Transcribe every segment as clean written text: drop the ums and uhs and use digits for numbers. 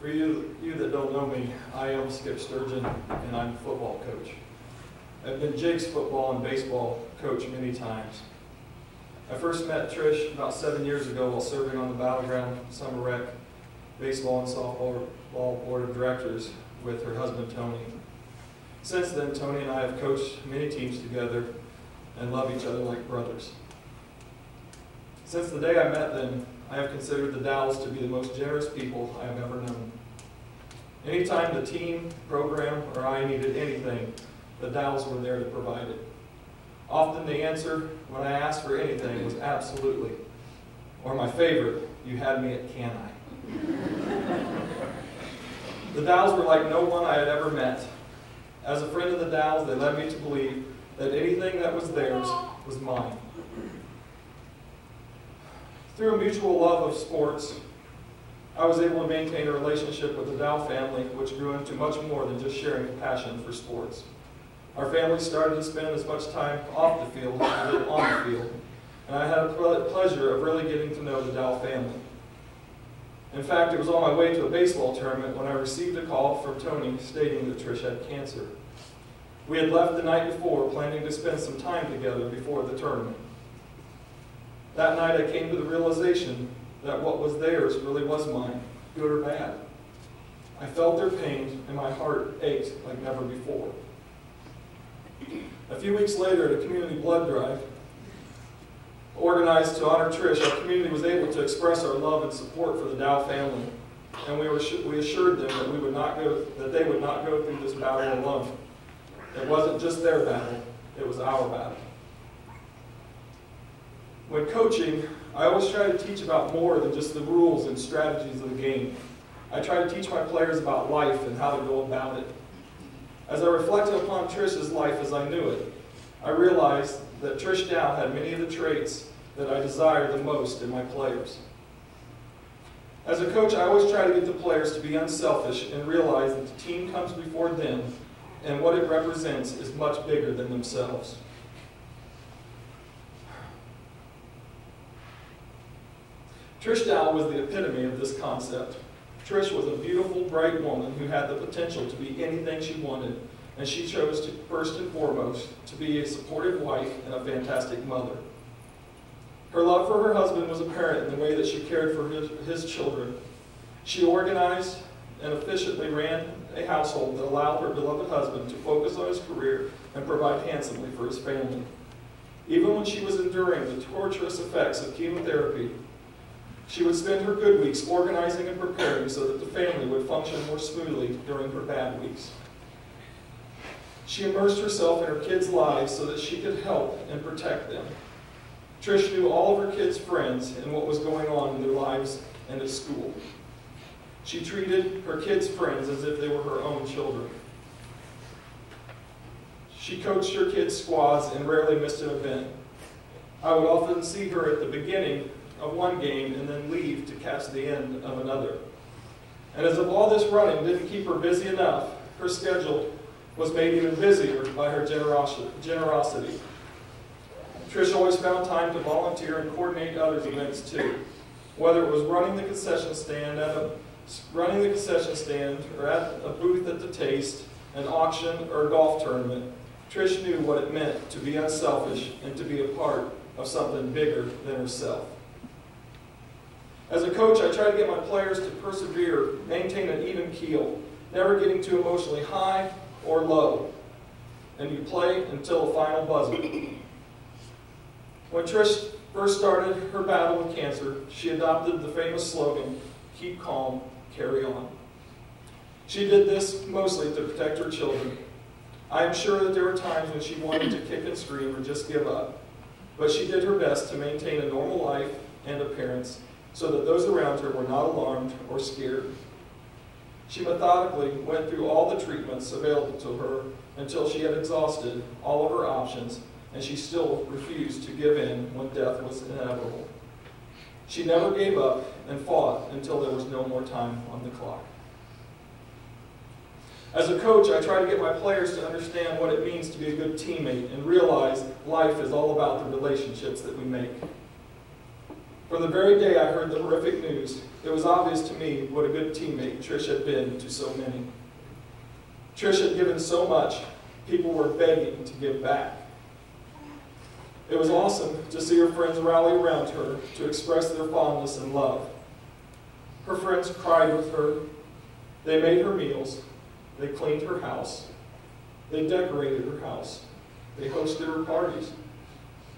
For you that don't know me, I am Skip Sturgeon, and I'm a football coach. I've been Jake's football and baseball coach many times. I first met Trish about 7 years ago while serving on the Battleground Summer Rec Baseball and Softball Board of Directors with her husband Tony. Since then, Tony and I have coached many teams together and love each other like brothers. Since the day I met them, I have considered the Dowells to be the most generous people I have ever known. Anytime the team, program, or I needed anything, the Dowells were there to provide it. Often the answer when I asked for anything was absolutely, or my favorite, you had me at can I. The Dowells were like no one I had ever met. As a friend of the Dowells, they led me to believe that anything that was theirs was mine. Through a mutual love of sports, I was able to maintain a relationship with the Dowell family, which grew into much more than just sharing a passion for sports. Our family started to spend as much time off the field as we did on the field, and I had the pleasure of really getting to know the Dowell family. In fact, it was on my way to a baseball tournament when I received a call from Tony stating that Trish had cancer. We had left the night before, planning to spend some time together before the tournament. That night I came to the realization that what was theirs really was mine, good or bad. I felt their pain and my heart ached like never before. A few weeks later at a community blood drive organized to honor Trish, our community was able to express our love and support for the Dowell family, and we assured them that they would not go through this battle alone. It wasn't just their battle, it was our battle. When coaching, I always try to teach about more than just the rules and strategies of the game. I try to teach my players about life and how to go about it. As I reflected upon Trish's life as I knew it, I realized that Trish Dowell had many of the traits that I desire the most in my players. As a coach, I always try to get the players to be unselfish and realize that the team comes before them and what it represents is much bigger than themselves. Trish Dowell was the epitome of this concept. Trish was a beautiful, bright woman who had the potential to be anything she wanted, and she chose to, first and foremost, to be a supportive wife and a fantastic mother. Her love for her husband was apparent in the way that she cared for his children. She organized and efficiently ran a household that allowed her beloved husband to focus on his career and provide handsomely for his family. Even when she was enduring the torturous effects of chemotherapy, she would spend her good weeks organizing and preparing so that the family would function more smoothly during her bad weeks. She immersed herself in her kids' lives so that she could help and protect them. Trish knew all of her kids' friends and what was going on in their lives and at school. She treated her kids' friends as if they were her own children. She coached her kids' squads and rarely missed an event. I would often see her at the beginning of one game and then leave to catch the end of another. And as if all this running didn't keep her busy enough, her schedule was made even busier by her generosity. Trish always found time to volunteer and coordinate others' events too. Whether it was running the concession stand or at a booth at the Taste, an auction, or a golf tournament, Trish knew what it meant to be unselfish and to be a part of something bigger than herself. As a coach, I try to get my players to persevere, maintain an even keel, never getting too emotionally high or low, and you play until the final buzzer. When Trish first started her battle with cancer, she adopted the famous slogan, "Keep calm, carry on." She did this mostly to protect her children. I am sure that there were times when she wanted to kick and scream or just give up, but she did her best to maintain a normal life and appearance so that those around her were not alarmed or scared. She methodically went through all the treatments available to her until she had exhausted all of her options, and she still refused to give in when death was inevitable. She never gave up and fought until there was no more time on the clock. As a coach, I try to get my players to understand what it means to be a good teammate and realize life is all about the relationships that we make. From the very day I heard the horrific news, it was obvious to me what a good teammate Trish had been to so many. Trish had given so much, people were begging to give back. It was awesome to see her friends rally around her to express their fondness and love. Her friends cried with her. They made her meals. They cleaned her house. They decorated her house. They hosted her parties.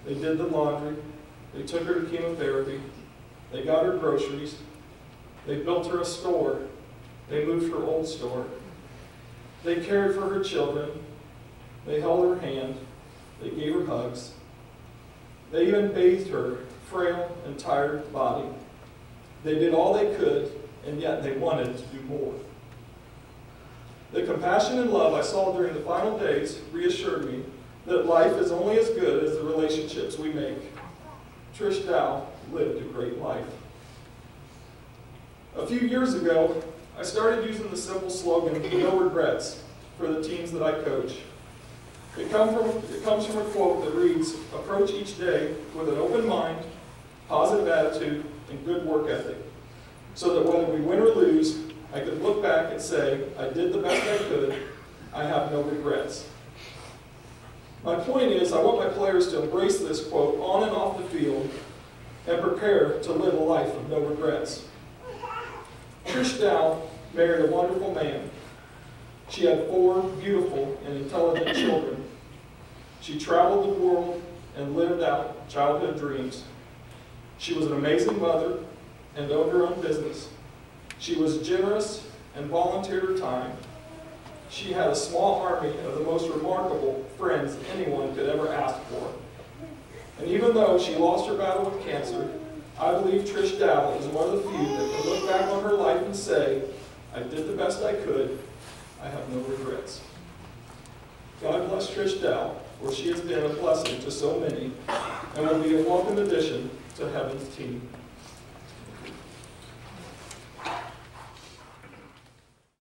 They did the laundry. They took her to chemotherapy. They got her groceries. They built her a store. They moved her old store. They cared for her children. They held her hand. They gave her hugs. They even bathed her frail and tired body. They did all they could, and yet they wanted to do more. The compassion and love I saw during the final days reassured me that life is only as good as the relationships we make. Trish Dowell lived a great life. A few years ago, I started using the simple slogan, "No regrets," for the teams that I coach. It comes from a quote that reads, "Approach each day with an open mind, positive attitude, and good work ethic, so that whether we win or lose, I could look back and say, I did the best I could, I have no regrets." My point is, I want my players to embrace this quote on and off the field and prepare to live a life of no regrets. Trish Dowell married a wonderful man. She had 4 beautiful and intelligent children. She traveled the world and lived out childhood dreams. She was an amazing mother and owned her own business. She was generous and volunteered her time. She had a small army of the most remarkable friends anyone could ever ask for. And even though she lost her battle with cancer, I believe Trish Dowell is one of the few that can look back on her life and say, I did the best I could, I have no regrets. God bless Trish Dowell, for she has been a blessing to so many and will be a welcome addition to Heaven's team.